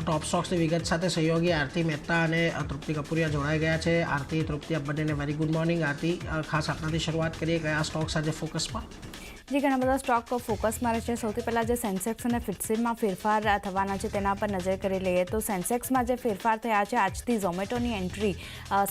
ટોપ સ્ટોક્સની વિગત સાથે સહયોગી આરતી મહેતા અને તૃપ્તિ કપૂરિયા જોડાઈ ગયા છે. આરતી, તૃપ્તિ, આપ બંનેને વેરી ગુડ મોર્નિંગ. આરતી, ખાસ આપણાથી શરૂઆત કરીએ, કયા સ્ટોક્સ આજે ફોકસમાં? જે ઘણા બધા સ્ટોક ફોકસમાં રહે છે. સૌથી પહેલાં જે સેન્સેક્સ અને ફિટ્સીમાં ફેરફાર થવાના છે તેના પર નજર કરી લઈએ તો સેન્સેક્સમાં જે ફેરફાર થયા છે, આજથી ઝોમેટોની એન્ટ્રી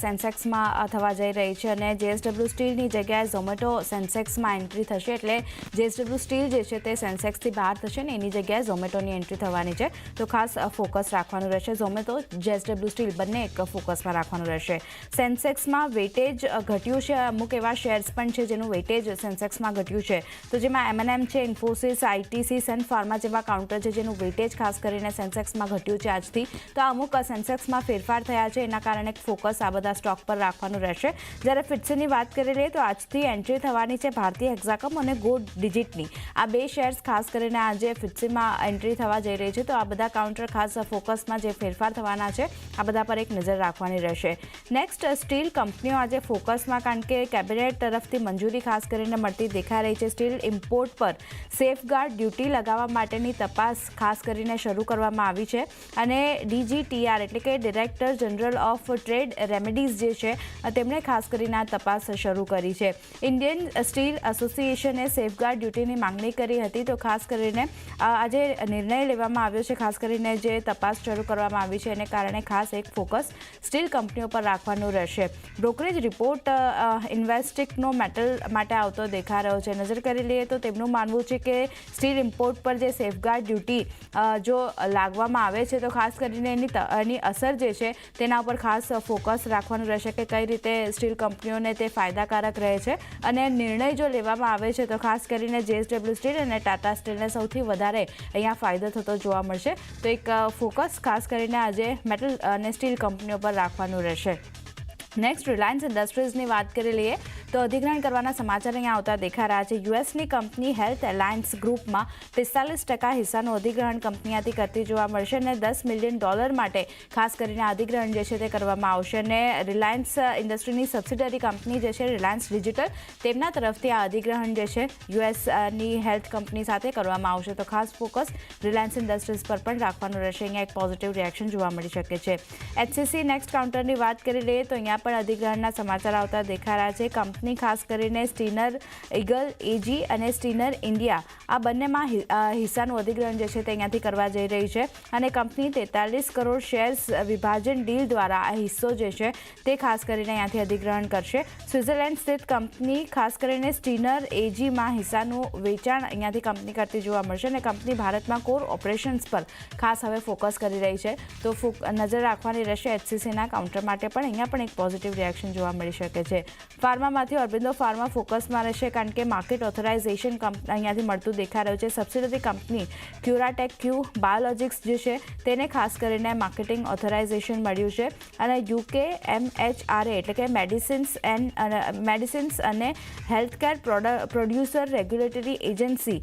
સેન્સેક્સમાં થવા જઈ રહી છે અને જેએસડબલ્યુ સ્ટીલની જગ્યાએ ઝોમેટો સેન્સેક્સમાં એન્ટ્રી થશે. એટલે જેએસડબલ્યુ સ્ટીલ જે છે તે સેન્સેક્સથી બહાર થશે ને એની જગ્યાએ ઝોમેટોની એન્ટ્રી થવાની છે. તો ખાસ ફોકસ રાખવાનું રહેશે. ઝોમેટો, જેએસડબલ્યુ સ્ટીલ બંને એક ફોકસમાં રાખવાનું રહેશે. સેન્સેક્સમાં વેટેજ ઘટ્યું છે. અમુક એવા શેર્સ પણ છે જેનું વેટેજ સેન્સેક્સમાં ઘટ્યું છે. તો જેમાં M&M છે, ઇન્ફોસિસ, આઈટીસી, સન ફાર્મા જેવા કાઉન્ટર છે જેનું વેટેજ ખાસ કરીને સેન્સેક્સમાં ઘટ્યું છે આજથી. તો અમુક સેન્સેક્સમાં ફેરફાર થયા છે, એના કારણે ફોકસ આ બધા સ્ટોક પર રાખવાનું રહેશે. જ્યારે ફિટ્સીની વાત કરી લઈએ તો આજથી એન્ટ્રી થવાની છે ભારતીય હેક્ઝાકમ અને ગો ડિજિટની. આ બે શેર્સ ખાસ કરીને આજે ફિટ્સીમાં એન્ટ્રી થવા જઈ રહી છે. તો આ બધા કાઉન્ટર ખાસ ફોકસમાં જે ફેરફાર થવાના છે આ બધા પર એક નજર રાખવાની રહેશે. નેક્સ્ટ, સ્ટીલ કંપનીઓ આજે ફોકસમાં, કારણ કે કેબિનેટ તરફથી મંજૂરી ખાસ કરીને મળતી દેખાઈ રહી છે. સ્ટીલ ઇમ્પોર્ટ પર સેફગાર્ડ ડ્યુટી લગાવવા માટેની તપાસ ખાસ કરીને શરૂ કરવામાં આવી છે અને DGTR એટલે કે director general of trade remedies જે છે તેમણે ખાસ કરીને આ તપાસ શરૂ કરી છે. ઇન્ડિયન સ્ટીલ એસોસિએશને સેફગાર્ડ ડ્યુટીની માંગણી કરી હતી. તો ખાસ કરીને આજે નિર્ણય લેવામાં આવ્યો છે. ખાસ કરીને જે તપાસ શરૂ કરવામાં આવી છે એને કારણે ખાસ એક ફોકસ સ્ટીલ કંપનીઓ પર રાખવાનું રહેશે. બ્રોકરેજ રિપોર્ટ ઇન્વેસ્ટિકનો મેટલ માટે આવતો દેખાઈ રહ્યો છે. નજર કરી લઈએ તો તેમનું માનવું છે કે સ્ટીલ ઇમ્પોર્ટ પર જે સેફગાર્ડ ડ્યુટી જો લાગવામાં આવે છે તો ખાસ કરીને એની અસર જે છે તેના ઉપર ખાસ ફોકસ રાખવાનું રહેશે કે કઈ રીતે સ્ટીલ કંપનીઓને તે ફાયદાકારક રહે છે. અને નિર્ણય જો લેવામાં આવે છે તો ખાસ કરીને જેએસડબલ્યુ સ્ટીલ અને ટાટા સ્ટીલને સૌથી વધારે અહીંયા ફાયદો થતો જોવા મળશે. તો એક ફોકસ ખાસ કરીને આજે મેટલ અને સ્ટીલ કંપનીઓ પર રાખવાનું રહેશે. નેક્સ્ટ, રિલાયન્સ ઇન્ડસ્ટ્રીઝની વાત કરી લઈએ તો અધિગ્રહણ કરવાના સમાચાર અહીંયા આવતા દેખાઈ રહ્યા છે. યુએસની કંપની હેલ્થ એલાયન્સ ગ્રુપમાં 45% હિસ્સાનું અધિગ્રહણ કંપનીયાથી કરતી જોવા મળશે અને $10 મિલિયન માટે ખાસ કરીને અધિગ્રહણ જે છે તે કરવામાં આવશે. અને રિલાયન્સ ઇન્ડસ્ટ્રીની સબસિડરી કંપની જે છે રિલાયન્સ ડિજિટલ, તેમના તરફથી આ અધિગ્રહણ જે છે યુએસની હેલ્થ કંપની સાથે કરવામાં આવશે. તો ખાસ ફોકસ રિલાયન્સ ઇન્ડસ્ટ્રીઝ પર પણ રાખવાનું રહેશે. અહીંયા એક પોઝિટિવ રિએક્શન જોવા મળી શકે છે. HCC નેક્સ્ટ કાઉન્ટરની વાત કરી લઈએ તો અહીંયા પણ અધિગ્રહણના સમાચાર આવતા દેખાઈ રહ્યા છે. કંપની ખાસ કરીને સ્ટીનર ઈગલ એજી અને સ્ટીનર ઇન્ડિયા આ બંનેમાં હિસ્સાનું અધિગ્રહણ જે છે તે અહીંયાથી કરવા જઈ રહી છે અને કંપની 43 કરોડ શેર્સ વિભાજન ડીલ દ્વારા આ હિસ્સો જે છે તે ખાસ કરીને અહીંયાથી અધિગ્રહણ કરશે. સ્વિટ્ઝરલેન્ડ સ્થિત કંપની ખાસ કરીને સ્ટીનર એજીમાં હિસ્સાનું વેચાણ અહીંયાથી કંપની કરતી જોવા મળશે અને કંપની ભારતમાં કોર ઓપરેશન્સ પર ખાસ હવે ફોકસ કરી રહી છે. તો નજર રાખવાની રહેશે HCCના કાઉન્ટર માટે પણ. અહીંયા પણ એક પોઝિટિવ રિએક્શન જોવા મળી શકે છે. ફાર્મામાંથી અરબિંદો ફાર્મા ફોકસમાં રહેશે કારણ કે માર્કેટ ઓથોરાઇઝેશન અહીંયાથી મળતું દેખાઈ રહ્યું છે. સબસિડરી કંપની ક્યુરાટેક ક્યુ બાયોલોજિક્સ જે છે તેને ખાસ કરીને માર્કેટિંગ ઓથોરાઇઝેશન મળ્યું છે અને UK MHRA એટલે કે મેડિસિન્સ અને હેલ્થકેર પ્રોડ્યુસર રેગ્યુલેટરી એજન્સી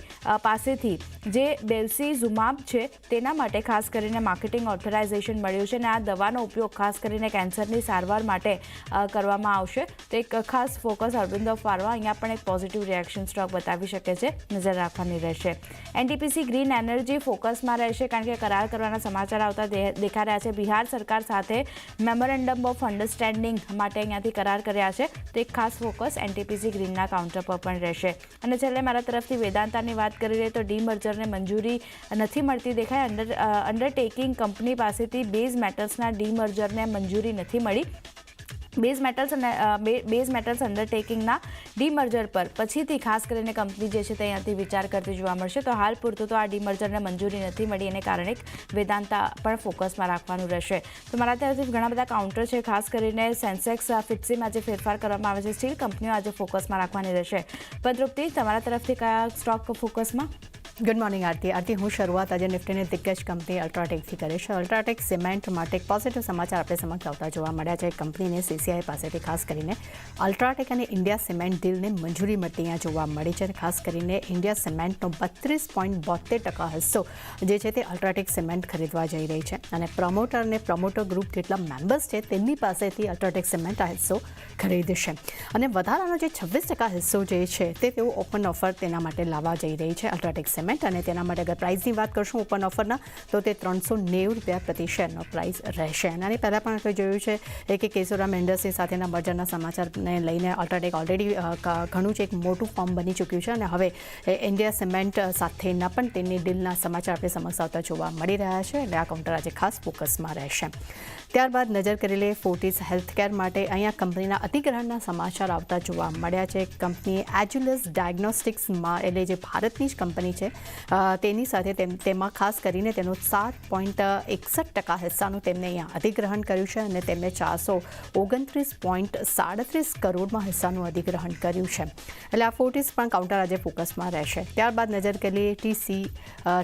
પાસેથી જે બેલ્સીઝુમાબ છે તેના માટે ખાસ કરીને માર્કેટિંગ ઓથોરાઇઝેશન મળ્યું છે અને આ દવાનો ઉપયોગ ખાસ કરીને કેન્સરની સારવાર માટે કરવામાં આવશે. તો એક ખાસ ફોકસ અરબિંદો ફાર્મા, અહીંયા પણ એક પોઝિટિવ રિએક્શન સ્ટોક બતાવી શકે છે. નજર રાખવાની રહેશે. NTPC ગ્રીન એનર્જી ફોકસમાં રહેશે કારણ કે કરાર કરવાના સમાચાર આવતા દેખાઈ રહ્યા છે. બિહાર સરકાર સાથે મેમોરેન્ડમ ઓફ અન્ડરસ્ટેન્ડિંગ માટે અહીંયાથી કરાર કર્યા છે. તો એક ખાસ ફોકસ NTPC ગ્રીનના કાઉન્ટર પર પણ રહેશે. અને છેલ્લે મારા તરફથી વેદાંતાની વાત કરી રહી તો ડીમર્જરને મંજૂરી નથી મળતી દેખાય. અંડરટેકિંગ કંપની પાસેથી બેઝ મેટલ્સના ડીમર્જરને મંજૂરી નથી મળી. બેઝ મેટલ્સ અંડરટેકિંગના ડીમર્જર પર પછીથી ખાસ કરીને કંપની જે છે તે અહીંયાથી વિચાર કરતી જોવા મળશે. તો હાલ પૂરતું તો આ ડીમર્જરને મંજૂરી નથી મળી એને કારણે વેદાંતા પણ ફોકસમાં રાખવાનું રહેશે. તો મારા તરફથી ઘણા બધા કાઉન્ટર છે. ખાસ કરીને સેન્સેક્સ ફિટ્સીમાં જે ફેરફાર કરવામાં આવે છે સ્ટીલ કંપનીઓ આજે ફોકસમાં રાખવાની રહેશે. પણ તૃપ્તિ, તમારા તરફથી કયા સ્ટોક ફોકસમાં? ગુડ મોર્નિંગ આરતી. હું શરૂઆત આજે નિફ્ટીની દિગ્ગજ કંપની અલ્ટ્રાટેકથી કરીશ. અલ્ટ્રાટેક સિમેન્ટ માટે એક પોઝિટિવ સમાચાર આપણે સમક્ષ આવતા જોવા મળ્યા છે. કંપનીને CCI પાસેથી ખાસ કરીને અલ્ટ્રાટેક અને ઇન્ડિયા સિમેન્ટ ડીલને મંજૂરી મળતી અહીંયા જોવા મળી છે. ખાસ કરીને ઇન્ડિયા સિમેન્ટનો 32.72% હિસ્સો જે છે તે અલ્ટ્રાટેક સિમેન્ટ ખરીદવા જઈ રહી છે અને પ્રમોટર અને પ્રમોટર ગ્રુપ જેટલા મેમ્બર્સ છે તેમની પાસેથી અલ્ટ્રાટેક સિમેન્ટ આ હિસ્સો ખરીદશે અને વધારાનો જે 26% હિસ્સો જે છે તે તેઓ ઓપન ઓફર તેના માટે લાવવા જઈ રહી છે અલ્ટ્રાટેક સિમેન્ટ. સિમેન્ટ અને તેના માટે અગર પ્રાઇસની વાત કરશું ઓપન ઓફરના તો તે 390 રૂપિયા પ્રતિ શેરનો પ્રાઇસ રહેશે. અને આની પહેલાં પણ આપણે જોયું છે કે કેશોરામ ઇન્ડસ્ટ્રી સાથેના મર્જરના સમાચારને લઈને અલ્ટ્રાટેક ઓલરેડી ઘણું જ એક મોટું ફોર્મ બની ચૂક્યું છે અને હવે ઇન્ડિયા સિમેન્ટ સાથેના પણ તેની ડીલના સમાચાર આપણે સમક્ષ આવતા જોવા મળી રહ્યા છે. એટલે આ કાઉન્ટર આજે ખાસ ફોકસમાં રહેશે. ત્યારબાદ નજર કરી લઈએ ફોર્ટિસ હેલ્થકેર માટે. અહીંયા કંપનીના અધિગ્રહણના સમાચાર આવતા જોવા મળ્યા છે. કંપનીએ એજ્યુલસ ડાયગ્નોસ્ટિક્સમાં એટલે જે ભારતની જ કંપની છે તેની સાથે તેમાં ખાસ કરીને તેનો 7.61% હિસ્સાનું તેમને અહીંયા અધિગ્રહણ કર્યું છે અને તેમને 429.37 કરોડમાં હિસ્સાનું અધિગ્રહણ કર્યું છે. એટલે આ ફોર્ટિસ પણ કાઉન્ટર આજે ફોકસમાં રહેશે. ત્યારબાદ નજર કરી લઈએ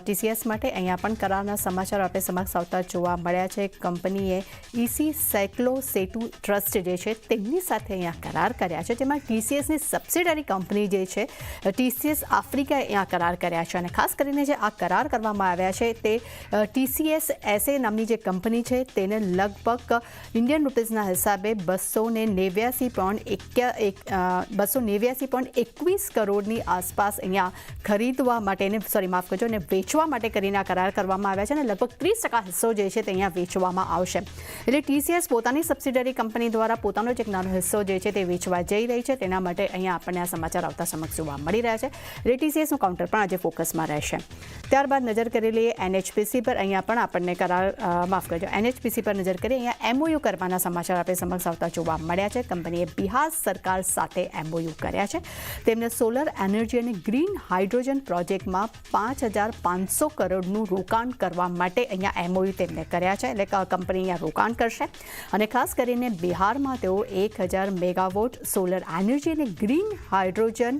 TCS માટે. અહીંયા પણ કરારના સમાચાર આપણે સમક્ષ આવતા જોવા મળ્યા છે. કંપનીએ ઇસી સાયક્લોસેટુ ટ્રસ્ટ જે છે તેમની સાથે અહીંયા કરાર કર્યા છે, જેમાં TCSની સબસિડરી કંપની જે છે TCS આફ્રિકા અહીંયા કરાર કર્યા છે. અને ખાસ કરીને જે આ કરાર કરવામાં આવ્યા છે તે TCS SA નામની જે કંપની છે તેને લગભગ ઇન્ડિયન રૂપીઝના હિસાબે 289.21 કરોડની આસપાસ અહીંયા ખરીદવા માટે અને વેચવા માટે કરીને આ કરાર કરવામાં આવ્યા છે અને લગભગ 30% હિસ્સો જે છે તે અહીંયા વેચવામાં આવશે. એટલે TCS પોતાની સબસિડરી કંપની દ્વારા પોતાનો જ એક નાનો હિસ્સો જે છે તે વેચવા જઈ રહી છે. તેના માટે અહીંયા આપણને આ સમાચાર આવતા સમક્ષ જોવા મળી રહ્યા છે. એટલે TCSનું કાઉન્ટર પણ આજે ફોકસમાં રહેશે. ત્યારબાદ નજર કરી લઈએ NHPC પર. અહીંયા પણ આપણને NHPC પર નજર કરીએ. અહીંયા MOU કરવાના સમાચાર આપણે સમક્ષ આવતા જોવા મળ્યા છે. કંપનીએ બિહાર સરકાર સાથે MOU કર્યા છે. તેમને સોલર એનર્જી અને ગ્રીન હાઇડ્રોજન પ્રોજેક્ટમાં 5,500 કરોડનું રોકાણ કરવા માટે અહીંયા MOU તેમને કર્યા છે. એટલે કંપની અહીંયા રોકાણ કરશે અને ખાસ કરીને બિહારમાં તેઓ 1,000 મેગાવોટ સોલર એનર્જી અને green hydrogen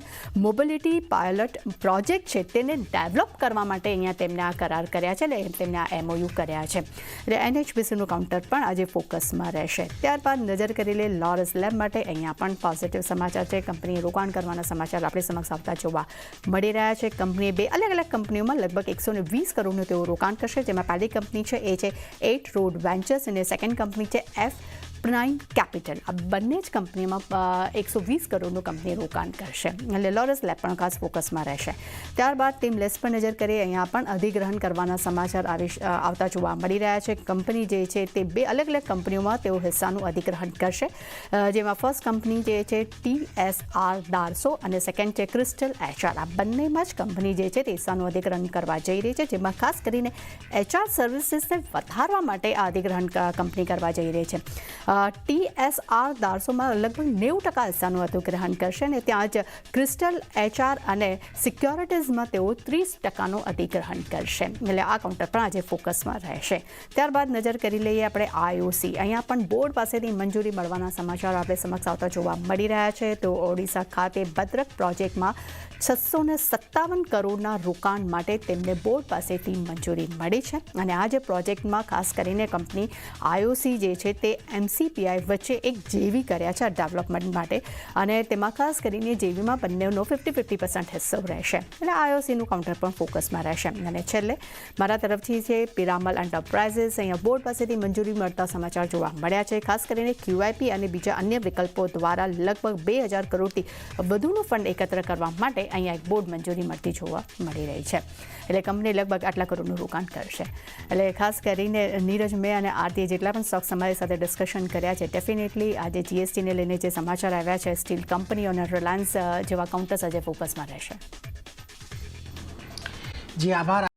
mobility pilot project છે તેને ડેવલપ કરવા માટે અહીંયા તેમને આ કરાર કર્યા છે. એટલે તેમને આ MOU કર્યા છે. એટલે NHPCનું કાઉન્ટર પણ આજે ફોકસમાં રહેશે. ત્યારબાદ નજર કરી લે લોરસ લેબ માટે. અહીંયા પણ પોઝિટિવ સમાચાર છે. કંપનીએ રોકાણ કરવાના સમાચાર આપણી સમક્ષ આવતા જોવા મળી રહ્યા છે. કંપનીએ 2 અલગ અલગ કંપનીઓમાં લગભગ 120 કરોડનું તેઓ રોકાણ કરશે, જેમાં પહેલી કંપની છે એ છે 8 રોડ વેન્ચર્સ અને સેકન્ડ કંપની છે F9 કેપિટલ. આ બંને જ કંપનીમાં 120 કરોડનું કંપની રોકાણ કરશે. એટલે લોરસ લેબ પણ ખાસ ફોકસમાં રહેશે. ત્યારબાદ ટીમ લેસ પર નજર કરીએ. અહીંયા પણ અધિગ્રહણ કરવાના સમાચાર આવતા જોવા મળી રહ્યા છે. કંપની જે છે તે 2 અલગ અલગ કંપનીઓમાં તેઓ હિસ્સાનું અધિગ્રહણ કરશે, જેમાં ફર્સ્ટ કંપની જે છે TSR Darso અને સેકન્ડ છે ક્રિસ્ટલ HR. આ બંનેમાં જ કંપની જે છે તે હિસ્સાનું અધિગ્રહણ કરવા જઈ રહી છે, જેમાં ખાસ કરીને HR સર્વિસીસને વધારવા માટે આ અધિગ્રહણ કંપની કરવા જઈ રહી છે. TSR Darsoમાં લગભગ 90% હિસ્સાનું અધિગ્રહણ કરશે અને ત્યાં જ ક્રિસ્ટલ HR અને સિક્યોરિટીઝમાં તેઓ 30%નું અધિગ્રહણ કરશે. એટલે આ કાઉન્ટર પણ આજે ફોકસમાં રહેશે. ત્યારબાદ નજર કરી લઈએ આપણે IOC. અહીંયા પણ બોર્ડ પાસેથી મંજૂરી મળવાના સમાચાર આપણે સમક્ષ આવતા જોવા મળી રહ્યા છે. તો ઓડિશા ખાતે ભદ્રક પ્રોજેક્ટમાં 657 કરોડના રોકાણ માટે તેમને બોર્ડ પાસેથી મંજૂરી મળી છે. અને આ જે પ્રોજેક્ટમાં ખાસ કરીને કંપની IOC જે છે તે MCPI વચ્ચે એક JV કર્યા છે ડેવલપમેન્ટ માટે અને તેમાં ખાસ કરીને JVમાં બંનેનો 50-50% હિસ્સો રહેશે. એટલે IOCનું કાઉન્ટર પણ ફોકસમાં રહેશે. અને છેલ્લે મારા તરફથી છે પિરામલ એન્ટરપ્રાઇઝીસ. અહીંયા બોર્ડ પાસેથી મંજૂરી મળતા સમાચાર જોવા મળ્યા છે. ખાસ કરીને QIP અને બીજા અન્ય વિકલ્પો દ્વારા લગભગ 2,000 કરોડથી વધુનું ફંડ એકત્ર કરવા માટે અહીંયા એક બોર્ડ મંજૂરી મળતી જોવા મળી રહી છે. એટલે કંપની લગભગ આટલા કરોડનું રોકાણ કરશે. એટલે ખાસ કરીને નીરજ, મેં અને આરતીએ જેટલા પણ સ્ટોક્સ અમારી સાથે ડિસ્કશન કર્યા છે, ડેફિનેટલી આજે GSTને લઈને જે સમાચાર આવ્યા છે સ્ટીલ કંપનીઓ અને રિલાયન્સ જેવા કાઉન્ટર્સ આજે ફોકસમાં રહેશે. જી આભાર.